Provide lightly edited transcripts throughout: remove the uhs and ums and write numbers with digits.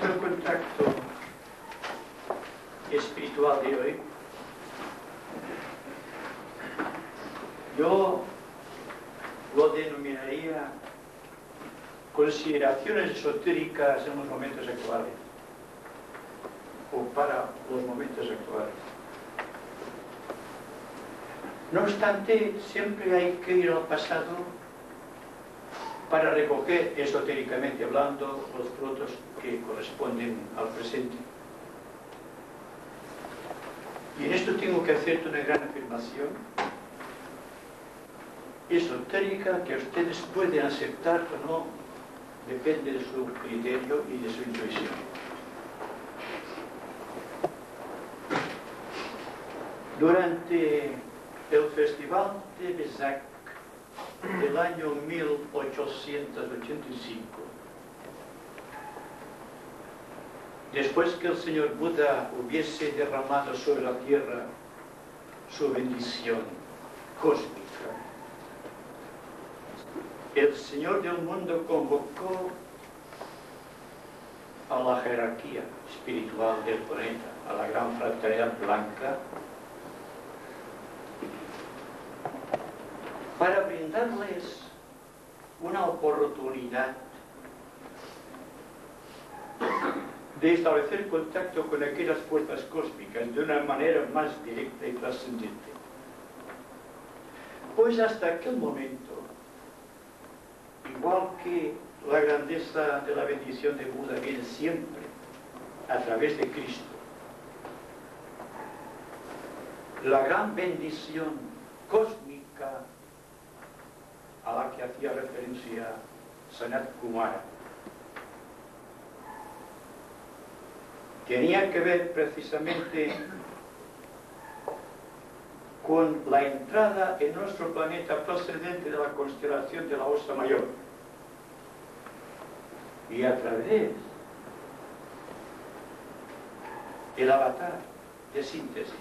nuestro contacto espiritual de hoy, yo lo denominaría consideraciones esotéricas en los momentos actuales, o para los momentos actuales. No obstante, siempre hay que ir al pasado para recoger, esotéricamente hablando, los frutos que corresponden al presente. Y en esto tengo que hacerte una gran afirmación esotérica que ustedes pueden aceptar o no, depende de su criterio y de su intuición. Durante el Festival de Vesak del año 1885, después que el señor Buda hubiese derramado sobre la tierra su bendición cósmica, el Señor del mundo convocó a la jerarquía espiritual del planeta, a la gran fraternidad blanca, para brindarles una oportunidad de establecer contacto con aquellas fuerzas cósmicas de una manera más directa y trascendente. Pues hasta aquel momento, igual que la grandeza de la bendición de Buda viene siempre a través de Cristo, la gran bendición cósmica a la que hacía referencia Sanat Kumara tenía que ver precisamente con la entrada en nuestro planeta procedente de la constelación de la Osa Mayor, y a través del avatar de síntesis,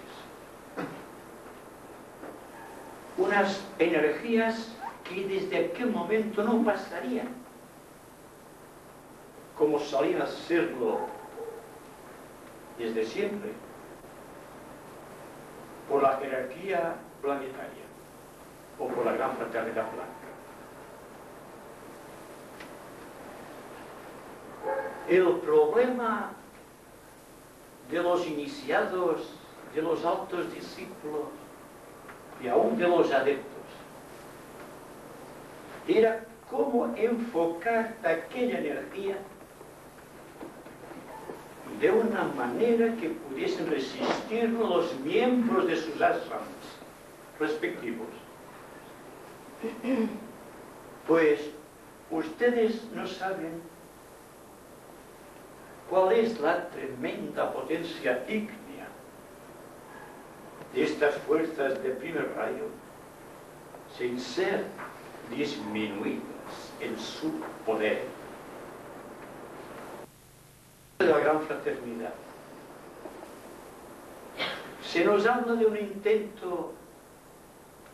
unas energías que desde aquel momento no pasarían, como solían hacerlo desde siempre, por la jerarquía planetaria o por la gran fraternidad blanca. El problema de los iniciados, de los altos discípulos y aún de los adeptos era cómo enfocar aquella energía de una manera que pudiesen resistir los miembros de sus ashrams respectivos. Pues ustedes no saben cuál es la tremenda potencia ígnea de estas fuerzas de primer rayo sin ser disminuidas en su poder. De la gran fraternidad se nos habla de un intento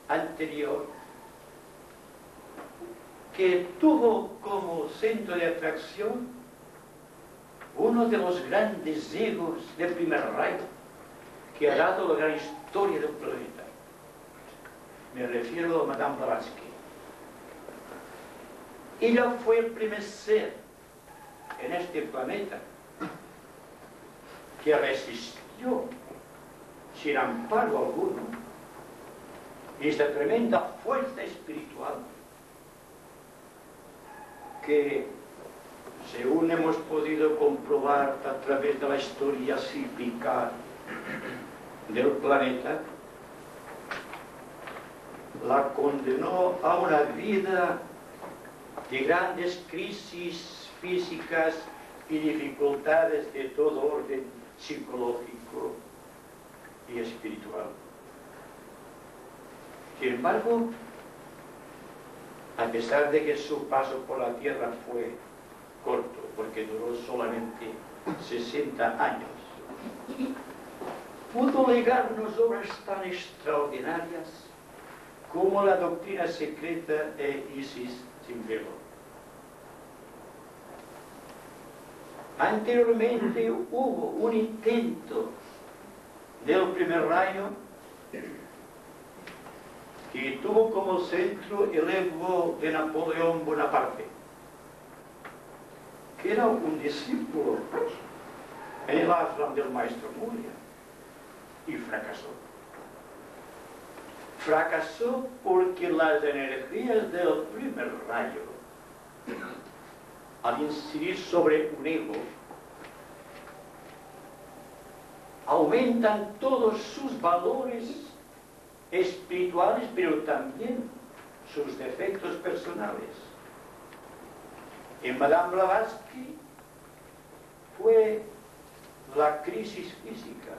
anterior que tuvo como centro de atracción uno de los grandes egos del primer rayo que ha dado la gran historia del planeta. Me refiero a Madame Blavatsky. Ella fue el primer ser en este planeta que resistió sin amparo alguno esta tremenda fuerza espiritual que, según hemos podido comprobar a través de la historia cíclica del planeta, la condenó a una vida de grandes crisis físicas y dificultades de todo orden psicológico y espiritual. Sin embargo, a pesar de que su paso por la tierra fue corto, porque duró solamente 60 años, pudo legarnos obras tan extraordinarias como la doctrina secreta de Isis sin velo. Anteriormente hubo un intento del primer rayo que tuvo como centro el ego de Napoleón Bonaparte, que era un discípulo en el ashram del maestro Moria, y fracasó. Fracasó porque las energías del primer rayo, al incidir sobre un ego, aumentan todos sus valores espirituales, pero también sus defectos personales. En Madame Blavatsky fue la crisis física,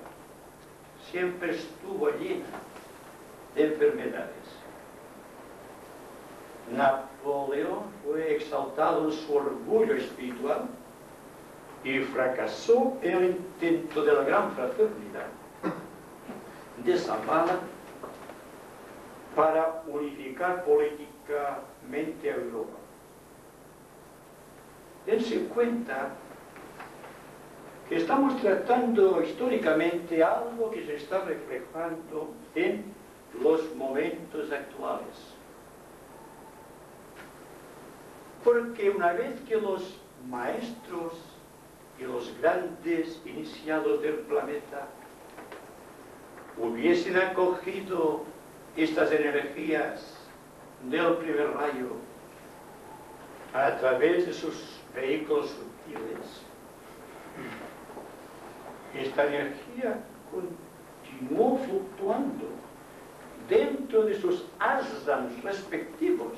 siempre estuvo llena de enfermedades. Napoleón fue exaltado en su orgullo espiritual y fracasó en el intento de la gran fraternidad de Shambhala para unificar políticamente a Europa. Dense cuenta que estamos tratando históricamente algo que se está reflejando en los momentos actuales. Porque una vez que los maestros y los grandes iniciados del planeta hubiesen acogido estas energías del primer rayo a través de sus vehículos sutiles, esta energía continuó fluctuando dentro de sus ashrams respectivos,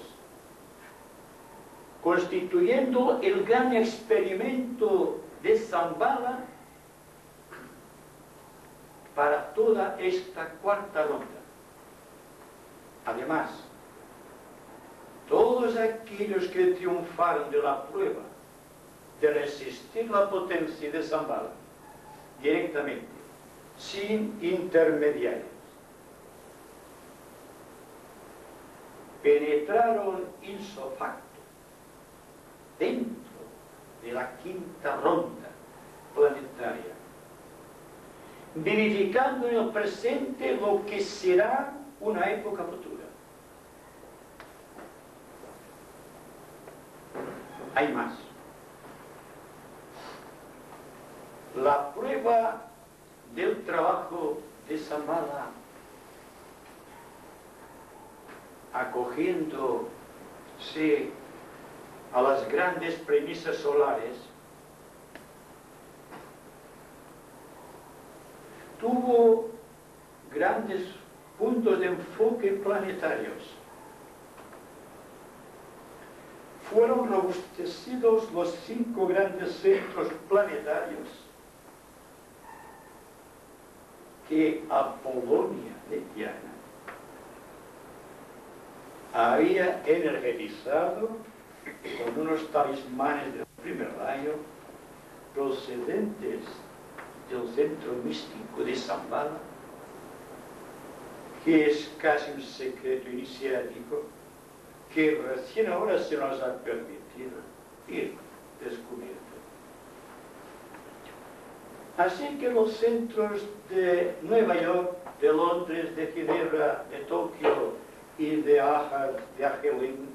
constituyendo el gran experimento de Shambhala para toda esta cuarta ronda. Además, todos aquellos que triunfaron de la prueba de resistir la potencia de Shambhala directamente, sin intermediarios, penetraron ipso facto dentro de la quinta ronda planetaria, vivificando en el presente lo que será una época futura. Hay más. La prueba del trabajo de Shambhala, acogiéndose a las grandes premisas solares, tuvo grandes puntos de enfoque planetarios. Fueron robustecidos los 5 grandes centros planetarios que Apolonia de Diana había energetizado con unos talismanes del primer rayo procedentes del centro místico de Shambhala, que es casi un secreto iniciático que recién ahora se nos ha permitido ir descubriendo. Así que los centros de Nueva York, de Londres, de Ginebra, de Tokio y de Darjeeling,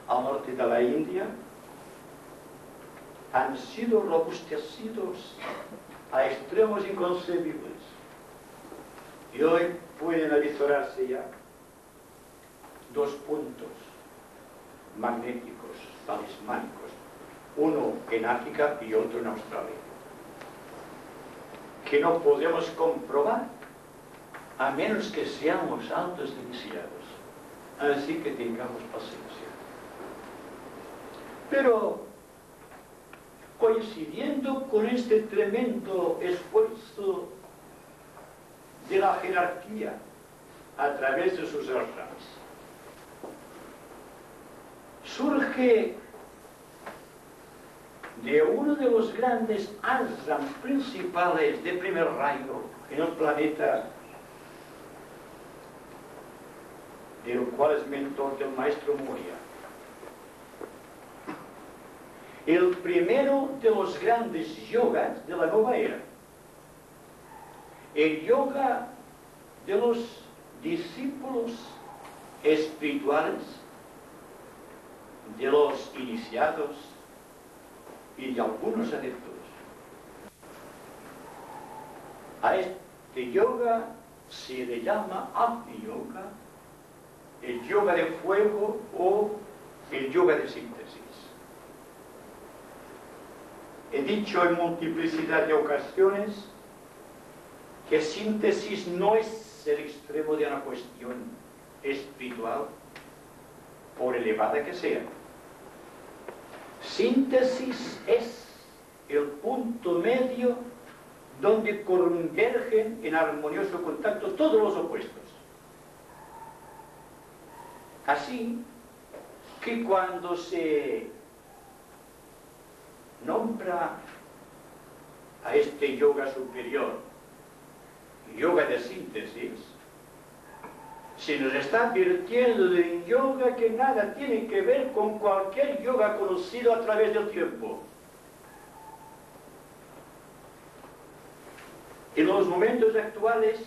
al norte de la India, han sido robustecidos a extremos inconcebibles. Y hoy pueden avisorarse ya 2 puntos magnéticos, talismánicos, uno en África y otro en Australia, que no podemos comprobar a menos que seamos altos iniciados. Así que tengamos paciencia. Pero coincidiendo con este tremendo esfuerzo de la jerarquía a través de sus ashrams, surge de uno de los grandes ashrams principales de primer rayo en el planeta, del cual es mentor del maestro Moria, el primero de los grandes yogas de la nueva era. El yoga de los discípulos espirituales, de los iniciados y de algunos adeptos. A este yoga se le llama Agni Yoga, el yoga de fuego o el yoga de síntesis. He dicho en multiplicidad de ocasiones que síntesis no es el extremo de una cuestión espiritual, por elevada que sea. Síntesis es el punto medio donde convergen en armonioso contacto todos los opuestos. Así que cuando se nombra a este yoga superior, yoga de síntesis, se nos está advirtiendo de un yoga que nada tiene que ver con cualquier yoga conocido a través del tiempo. En los momentos actuales,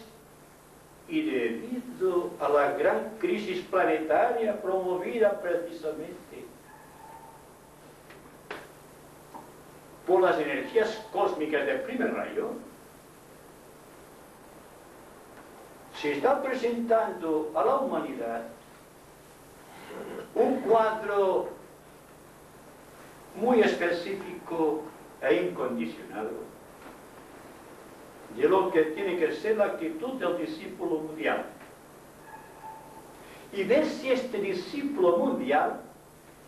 y debido a la gran crisis planetaria promovida precisamente por las energías cósmicas del primer rayo, se está presentando a la humanidad un cuadro muy específico e incondicionado de lo que tiene que ser la actitud del discípulo mundial. Y ver si este discípulo mundial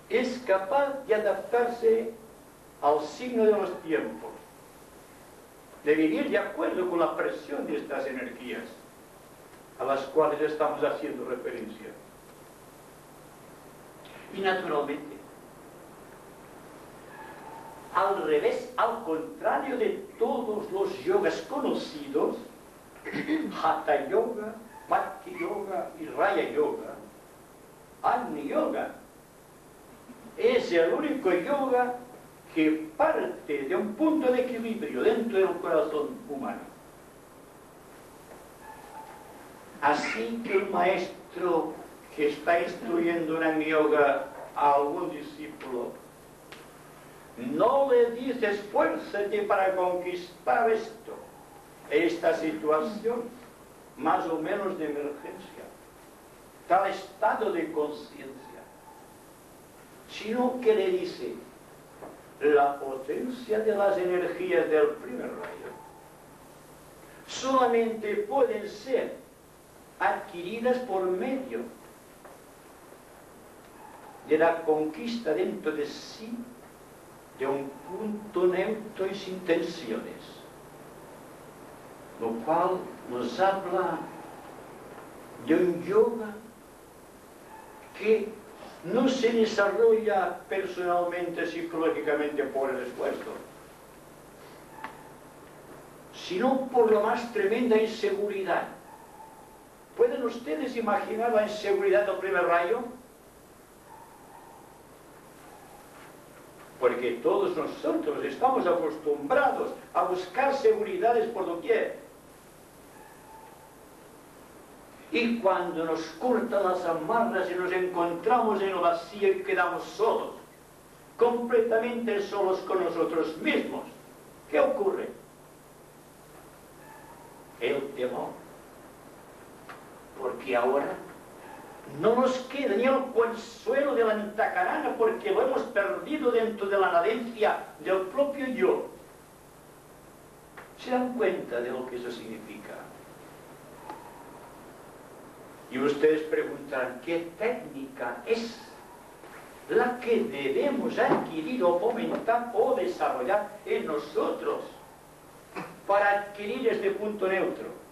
es capaz de adaptarse al signo de los tiempos, de vivir de acuerdo con la presión de estas energías a las cuales estamos haciendo referencia. Y naturalmente, al revés, al contrario de todos los yogas conocidos, Hatha Yoga, Bhakti Yoga y Raya Yoga, Agni Yoga es el único yoga que parte de un punto de equilibrio dentro del corazón humano. Así que el maestro que está instruyendo en Agni Yoga a algún discípulo no le dice esfuérzate para conquistar esta situación más o menos de emergencia, tal estado de conciencia, sino que le dice la potencia de las energías del primer rayo solamente pueden ser adquiridas por medio de la conquista dentro de sí de un punto neutro y sin tensiones, lo cual nos habla de un yoga que no se desarrolla personalmente, psicológicamente por el esfuerzo, sino por la más tremenda inseguridad. ¿Pueden ustedes imaginar la inseguridad del primer rayo? Porque todos nosotros estamos acostumbrados a buscar seguridades por doquier. Y cuando nos cortan las amarras y nos encontramos en el vacío y quedamos solos, completamente solos con nosotros mismos, ¿qué ocurre? El temor. Porque ahora no nos queda ni el consuelo de la antacarana porque lo hemos perdido dentro de la nadencia del propio yo. ¿Se dan cuenta de lo que eso significa? Y ustedes preguntarán, ¿qué técnica es la que debemos adquirir o fomentar o desarrollar en nosotros para adquirir este punto neutro?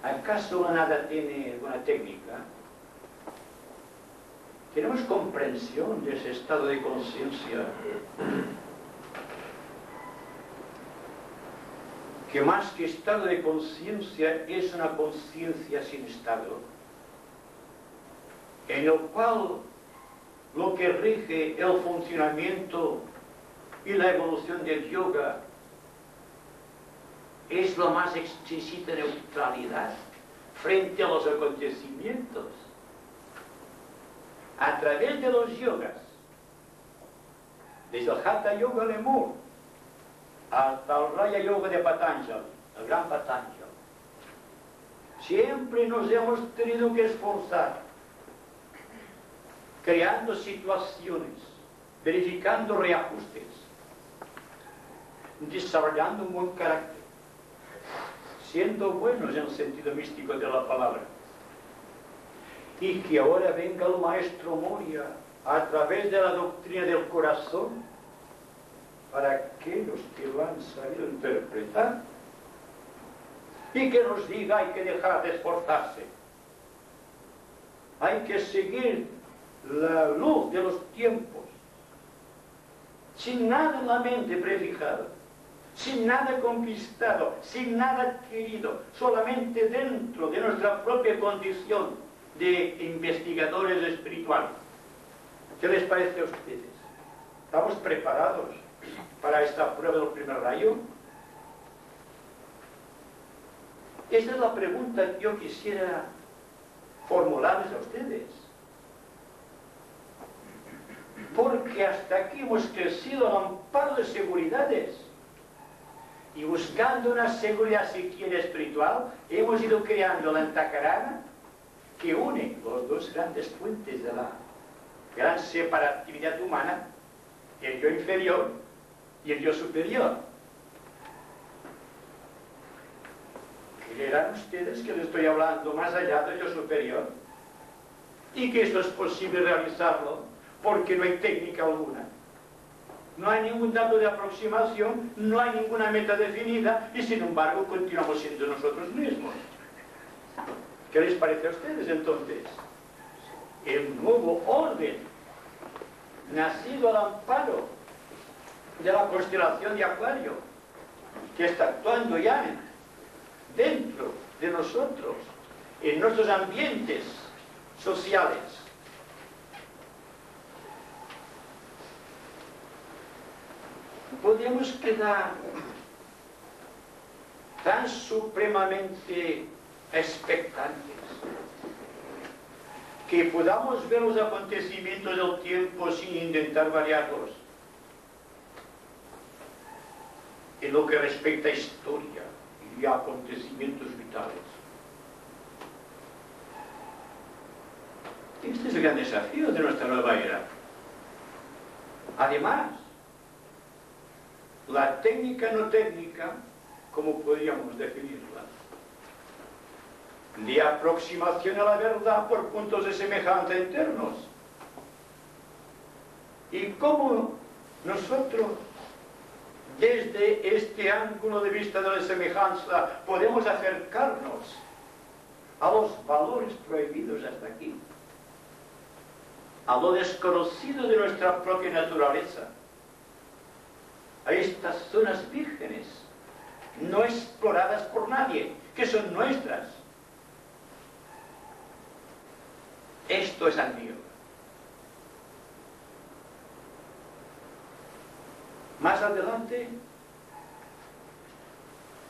¿Acaso la nada tiene alguna técnica? ¿Tenemos comprensión de ese estado de conciencia? Que más que estado de conciencia es una conciencia sin estado, en el cual lo que rige el funcionamiento y la evolución del yoga es la más exquisita neutralidad frente a los acontecimientos. A través de los yogas, desde el Hatha Yoga Lemur hasta el Raya Yoga de Patanjali, el gran Patanjali, siempre nos hemos tenido que esforzar, creando situaciones, verificando reajustes, desarrollando un buen carácter, siendo buenos en el sentido místico de la palabra. Y que ahora venga el maestro Moria a través de la doctrina del corazón para aquellos que lo han sabido interpretar y que nos diga: hay que dejar de esforzarse, hay que seguir la luz de los tiempos, sin nada en la mente prefijado, sin nada conquistado, sin nada adquirido, solamente dentro de nuestra propia condición de investigadores espirituales. ¿Qué les parece a ustedes? ¿Estamos preparados para esta prueba del primer rayo? Esa es la pregunta que yo quisiera formularles a ustedes. Porque hasta aquí hemos crecido al amparo de seguridades. Y buscando una seguridad, si quiere, espiritual, hemos ido creando la antakarana que une los dos grandes fuentes de la gran separatividad humana, el yo inferior y el yo superior. ¿Creerán ustedes que les estoy hablando más allá del yo superior? Y que esto es posible realizarlo porque no hay técnica alguna. No hay ningún dato de aproximación, no hay ninguna meta definida y sin embargo continuamos siendo nosotros mismos. ¿Qué les parece a ustedes entonces? El nuevo orden, nacido al amparo de la constelación de Acuario, que está actuando ya dentro de nosotros, en nuestros ambientes sociales. Podemos quedar tan supremamente expectantes que podamos ver los acontecimientos del tiempo sin intentar variarlos. En lo que respecta a historia y a acontecimientos vitales. Este es el gran desafío de nuestra nueva era. Además, la técnica no técnica, ¿cómo podríamos definirla? De aproximación a la verdad por puntos de semejanza internos. Y cómo nosotros, desde este ángulo de vista de la semejanza, podemos acercarnos a los valores prohibidos hasta aquí, a lo desconocido de nuestra propia naturaleza, a estas zonas vírgenes, no exploradas por nadie, que son nuestras. Esto es Agni Yoga. Más adelante,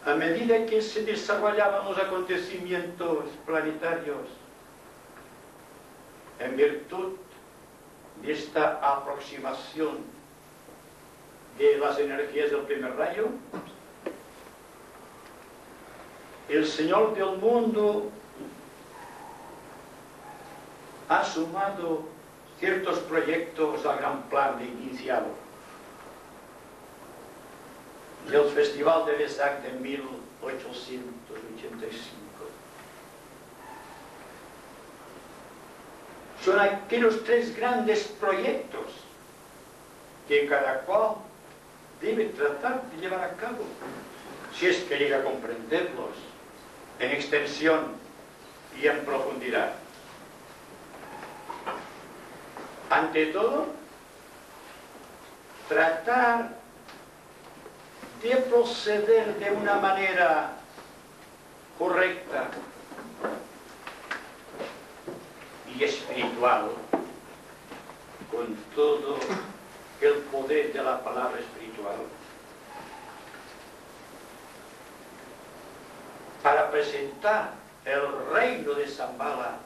a medida que se desarrollaban los acontecimientos planetarios, en virtud de esta aproximación de las energías del primer rayo, el Señor del mundo ha sumado ciertos proyectos al gran plan iniciado del Festival de Vesak de 1885. Son aquellos tres grandes proyectos que cada cual debe tratar de llevar a cabo, si es que llega a comprenderlos en extensión y en profundidad. Ante todo, tratar de proceder de una manera correcta y espiritual, con con todo el poder de la palabra espiritual para presentar el reino de Zambala,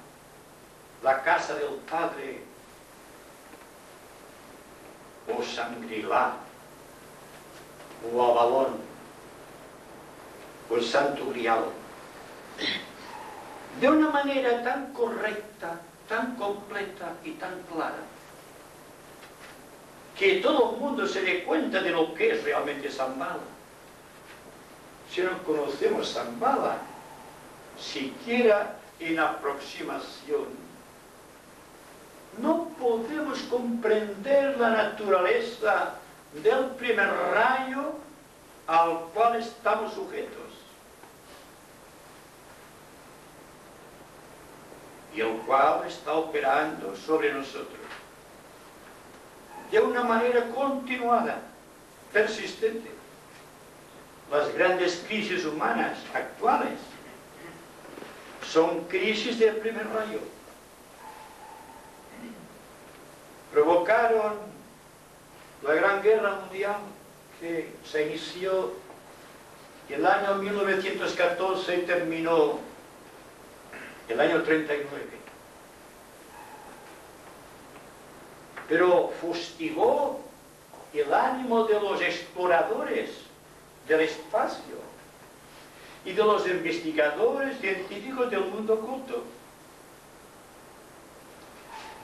la casa del Padre, o Shangri-La, o Avalón, o el Santo Grial, de una manera tan correcta, tan completa y tan clara, que todo el mundo se dé cuenta de lo que es realmente Zambala. Si no conocemos Zambala, siquiera en aproximación, no podemos comprender la naturaleza del primer rayo al cual estamos sujetos, y el cual está operando sobre nosotros de una manera continuada, persistente. Las grandes crisis humanas actuales son crisis del primer rayo. Provocaron la Gran Guerra Mundial, que se inició el año 1914 y terminó el año 39. Pero fustigó el ánimo de los exploradores del espacio y de los investigadores científicos del mundo oculto.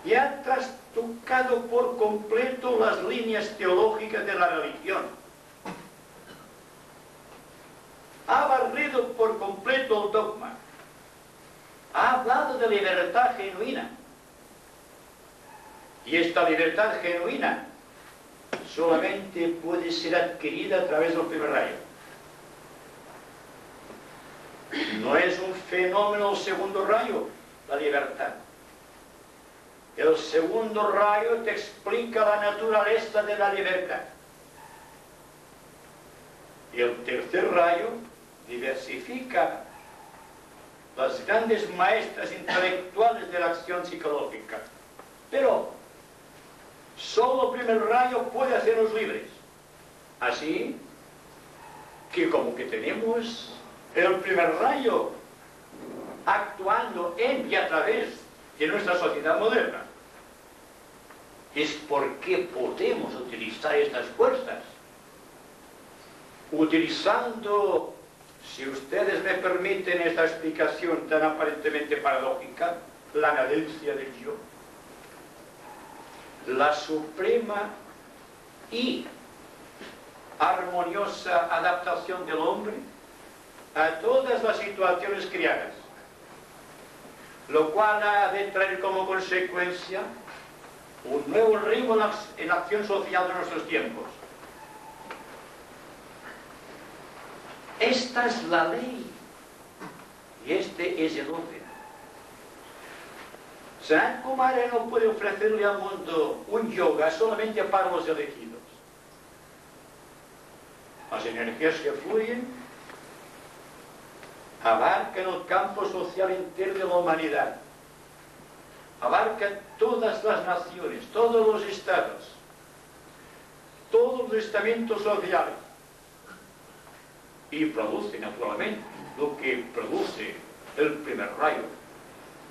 Y ha trastocado por completo las líneas teológicas de la religión. Ha barrido por completo el dogma. Ha hablado de libertad genuina. Y esta libertad genuina solamente puede ser adquirida a través del primer rayo. No es un fenómeno el segundo rayo, la libertad. El segundo rayo te explica la naturaleza de la libertad. Y el tercer rayo diversifica las grandes maestras intelectuales de la acción psicológica. Pero solo el primer rayo puede hacernos libres. Así que como que tenemos el primer rayo actuando en y a través de nuestra sociedad moderna, es porque podemos utilizar estas fuerzas, utilizando, si ustedes me permiten esta explicación tan aparentemente paradójica, la nadencia del yo, la suprema y armoniosa adaptación del hombre a todas las situaciones creadas, lo cual ha de traer como consecuencia un nuevo ritmo en la acción social de nuestros tiempos. Esta es la ley y este es el orden. Sanat Kumara no puede ofrecerle al mundo un yoga solamente para los elegidos. Las energías que fluyen abarcan el campo social entero de la humanidad, abarcan todas las naciones, todos los estados, todos los estamentos sociales, y produce naturalmente lo que produce el primer rayo,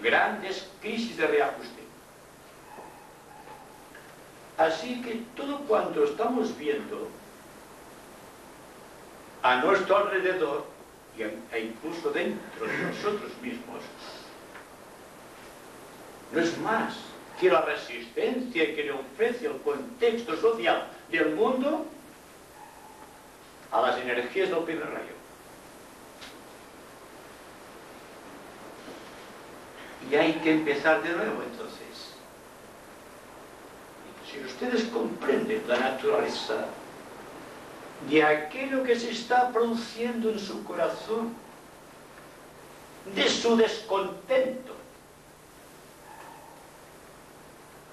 grandes crisis de reajuste. Así que todo cuanto estamos viendo a nuestro alrededor e incluso dentro de nosotros mismos no es más que la resistencia que le ofrece el contexto social del mundo a las energías del primer rayo. Y hay que empezar de nuevo entonces. Si ustedes comprenden la naturaleza de aquello que se está produciendo en su corazón, de su descontento,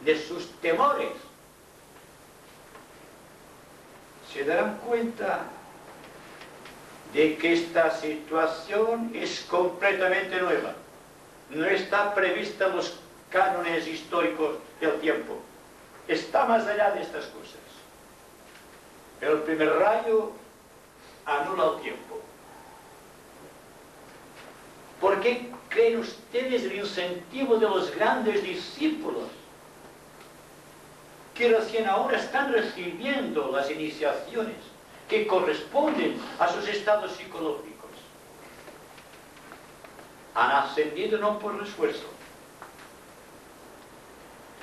de sus temores, se darán cuenta de que esta situación es completamente nueva. No está prevista en los cánones históricos del tiempo. está más allá de estas cosas. Pero el primer rayo anula el tiempo. ¿Por qué creen ustedes el incentivo de los grandes discípulos que recién ahora están recibiendo las iniciaciones que corresponden a sus estados psicológicos? Han ascendido no por esfuerzo,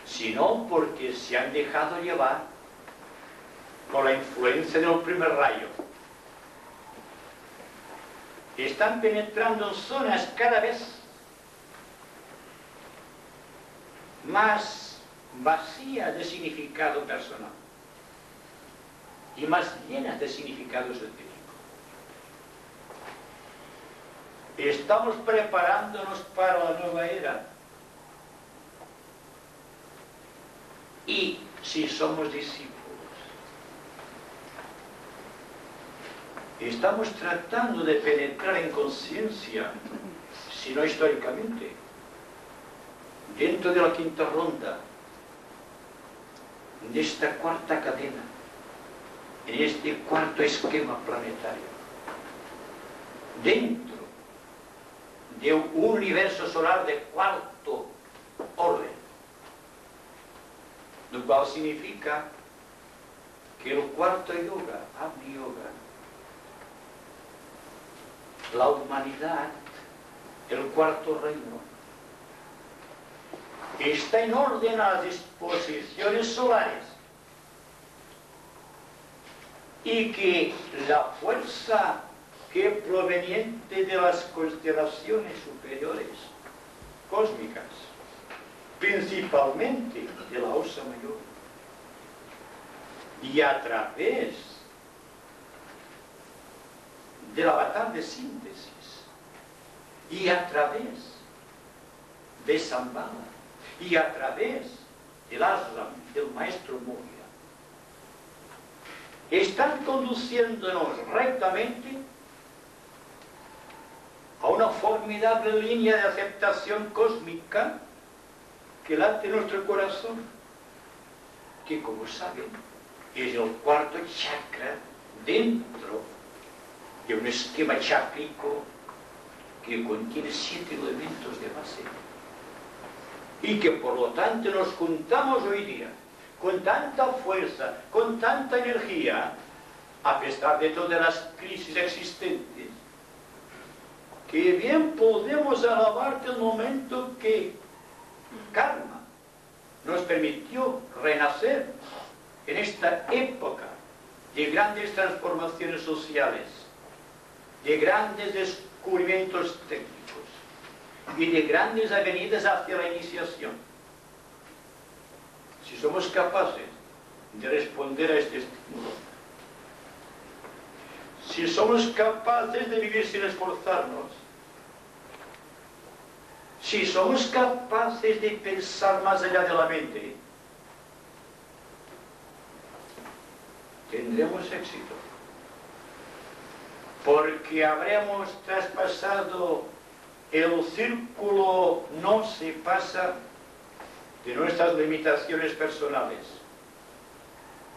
sino porque se han dejado llevar por la influencia del primer rayo. Están penetrando en zonas cada vez más vacías de significado personal y más llenas de significado esotérico. Estamos preparándonos para la nueva era. Y si somos discípulos, estamos tratando de penetrar en conciencia, si no históricamente, dentro de la quinta ronda, de esta cuarta cadena, en este cuarto esquema planetario, dentro de un universo solar de cuarto orden, lo cual significa que el cuarto yoga, Agni Yoga, la humanidad, el cuarto reino, está en orden a las disposiciones solares, y que la fuerza que proveniente de las constelaciones superiores cósmicas, principalmente de la Osa Mayor, y a través del avatar de síntesis, y a través de Shambhala, y a través del ashram del maestro Moria, están conduciéndonos rectamente a una formidable línea de aceptación cósmica que late en nuestro corazón, que, como saben, es el cuarto chakra dentro de un esquema chácrico que contiene 7 elementos de base, y que por lo tanto nos juntamos hoy día con tanta fuerza, con tanta energía, a pesar de todas las crisis existentes, que bien podemos alabar el momento que karma nos permitió renacer en esta época de grandes transformaciones sociales, de grandes descubrimientos técnicos y de grandes avenidas hacia la iniciación. Si somos capaces de responder a este estímulo, si somos capaces de vivir sin esforzarnos, si somos capaces de pensar más allá de la mente, tendremos éxito, porque habremos traspasado el círculo no se pasa de nuestras limitaciones personales,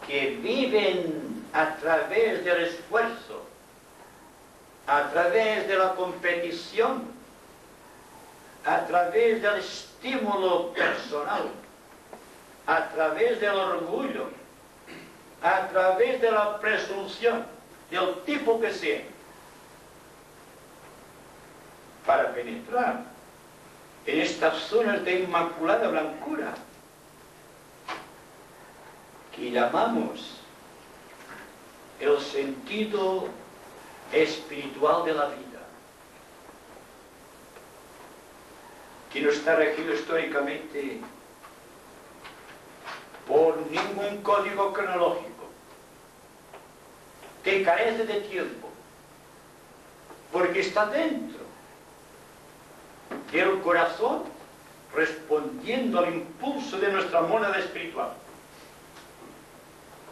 que viven a través del esfuerzo, a través de la competición, a través del estímulo personal, a través del orgullo, a través de la presunción, del tipo que sea, para penetrar en estas zonas de inmaculada blancura que llamamos el sentido espiritual de la vida, que no está regido históricamente por ningún código cronológico, que carece de tiempo, porque está dentro del corazón, respondiendo al impulso de nuestra mónada espiritual,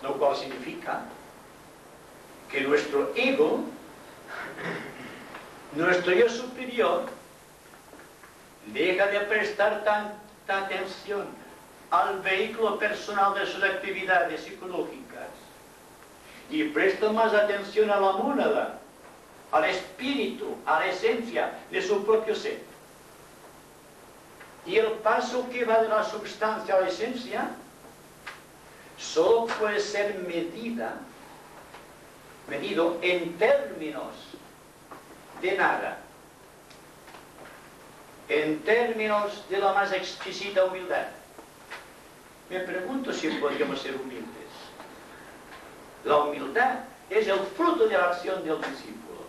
lo cual significa que nuestro ego, nuestro yo superior, deja de prestar tanta atención al vehículo personal de sus actividades psicológicas y presta más atención a la mónada, al espíritu, a la esencia de su propio ser. Y el paso que va de la substancia a la esencia solo puede ser medido en términos de nada, en términos de la más exquisita humildad. Me pregunto si podríamos ser humildes. La humildad es el fruto de la acción del discípulo.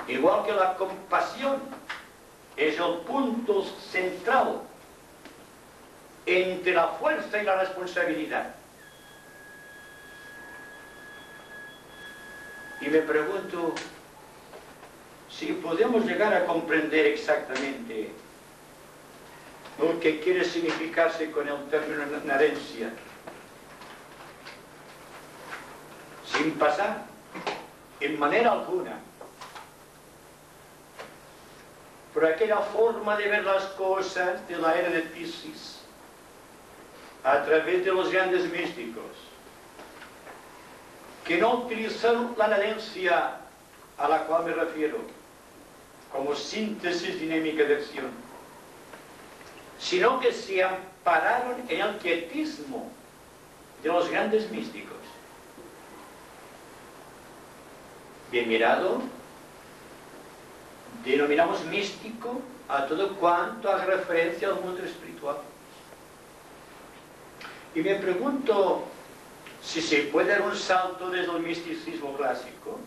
Igual que la compasión es el punto central entre la fuerza y la responsabilidad. Y me pregunto si podemos llegar a comprender exactamente lo que quiere significarse con el término nadencia, sin pasar en manera alguna por aquella forma de ver las cosas de la era de Piscis a través de los grandes místicos, que no utilizaron la nadencia a la cual me refiero como síntesis dinámica de acción, sino que se ampararon en el quietismo de los grandes místicos. Bien mirado, denominamos místico a todo cuanto haga referencia al mundo espiritual. Y me pregunto si se puede dar un salto desde el misticismo clásico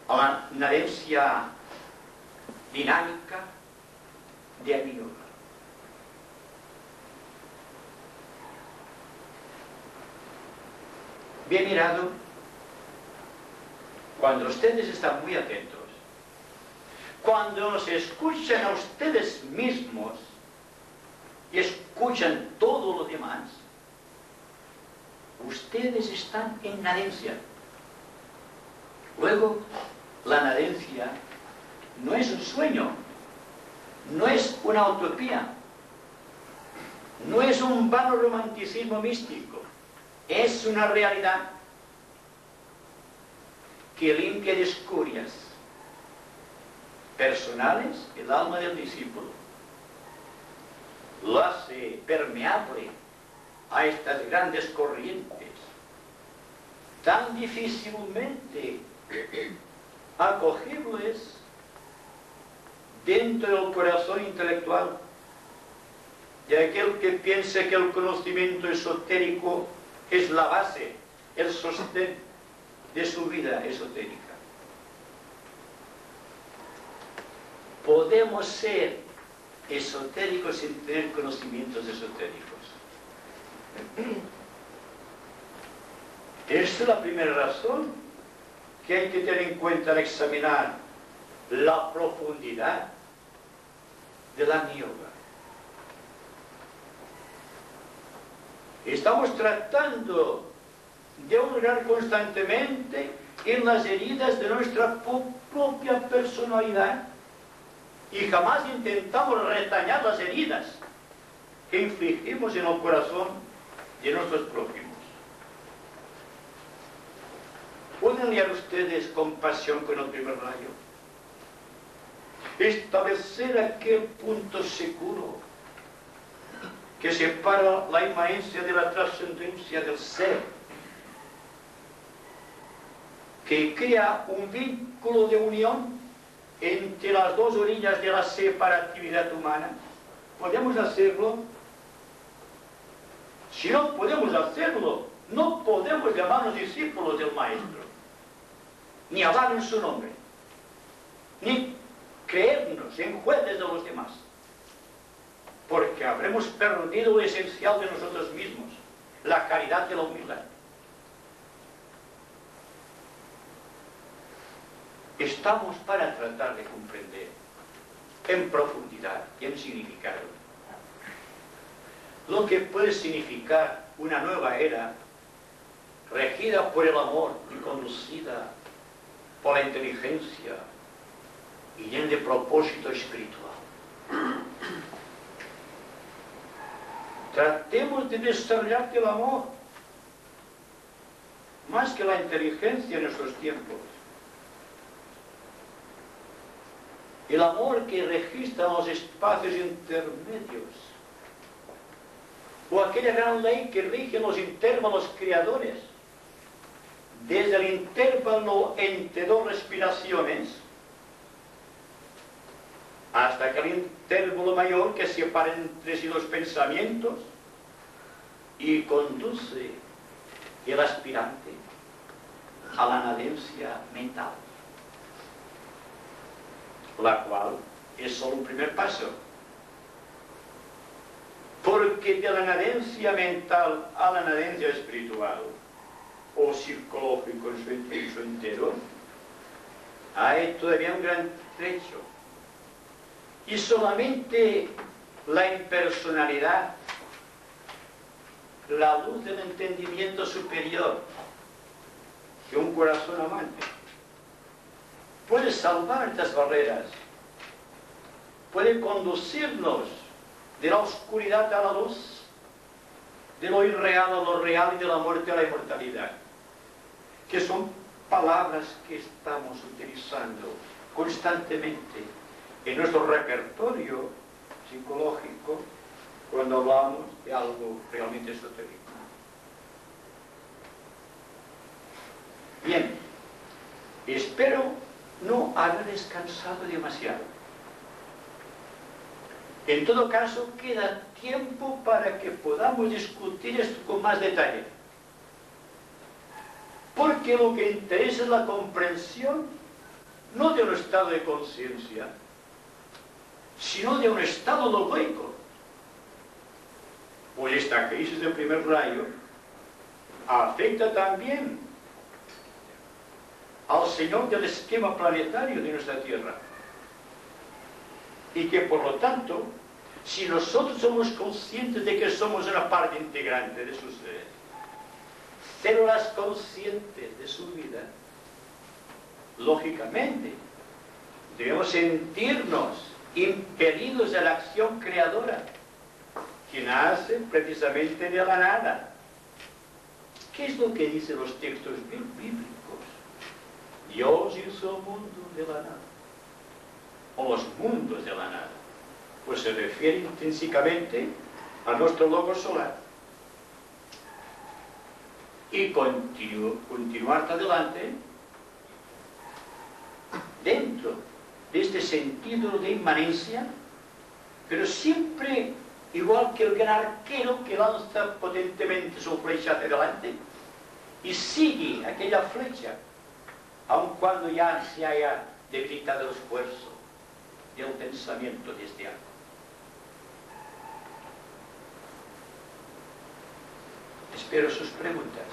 a la nadencia dinámica de Amiga. Bien mirado, cuando ustedes están muy atentos, cuando nos escuchan a ustedes mismos y escuchan todo lo demás, ustedes están en nadencia. Luego, la nadencia no es un sueño, no es una utopía, no es un vano romanticismo místico, es una realidad que limpia de escorias personales el alma del discípulo, lo hace permeable a estas grandes corrientes tan difícilmente acogibles dentro del corazón intelectual de aquel que piense que el conocimiento esotérico es la base, el sostén de su vida esotérica. Podemos ser esotéricos sin tener conocimientos esotéricos. Esta es la primera razón que hay que tener en cuenta al examinar la profundidad de la yoga. Estamos tratando de hurgar constantemente en las heridas de nuestra propia personalidad y jamás intentamos retañar las heridas que infligimos en el corazón de nuestros prójimos. ¿Pueden liar ustedes compasión con el primer rayo? Establecer aquel punto seguro que separa la inmanencia de la trascendencia del ser, que crea un vínculo de unión entre las dos orillas de la separatividad humana. ¿Podemos hacerlo? Si no podemos hacerlo, no podemos llamarnos discípulos del Maestro, ni hablar en su nombre, ni creernos en jueces de los demás, porque habremos perdido lo esencial de nosotros mismos, la caridad de la humildad. Estamos para tratar de comprender en profundidad y en significado lo que puede significar una nueva era regida por el amor y conducida por la inteligencia y lleno de propósito espiritual. Tratemos de desarrollar el amor más que la inteligencia en nuestros tiempos. El amor que registra los espacios intermedios, o aquella gran ley que rige los intervalos creadores, desde el intervalo entre dos respiraciones hasta aquel intervalo mayor que separa entre sí los pensamientos y conduce el aspirante a la nadencia mental, la cual es solo un primer paso, porque de la nadencia mental a la nadencia espiritual o psicológico en su entero hay todavía un gran trecho, y solamente la impersonalidad, la luz del entendimiento superior que un corazón amante puede salvar estas barreras, puede conducirnos de la oscuridad a la luz, de lo irreal a lo real y de la muerte a la inmortalidad, que son palabras que estamos utilizando constantemente en nuestro repertorio psicológico cuando hablamos de algo realmente esotérico. Bien, espero no haber descansado demasiado. En todo caso, queda tiempo para que podamos discutir esto con más detalle. Porque lo que interesa es la comprensión no de un estado de conciencia, sino de un estado lógico. Pues esta crisis del primer rayo afecta también al Señor del esquema planetario de nuestra Tierra. Y que por lo tanto, si nosotros somos conscientes de que somos una parte integrante de sus células conscientes de su vida, lógicamente debemos sentirnos impelidos a la acción creadora que nace precisamente de la nada. ¿Qué es lo que dicen los textos bíblicos? Dios hizo el mundo de la nada, o los mundos de la nada. Pues se refiere intrínsecamente a nuestro logo solar. Y continuar adelante dentro de este sentido de inmanencia, pero siempre igual que el gran arquero que lanza potentemente su flecha hacia adelante y sigue aquella flecha aun cuando ya se haya debilitado el esfuerzo del pensamiento de este arco. Espero sus preguntas.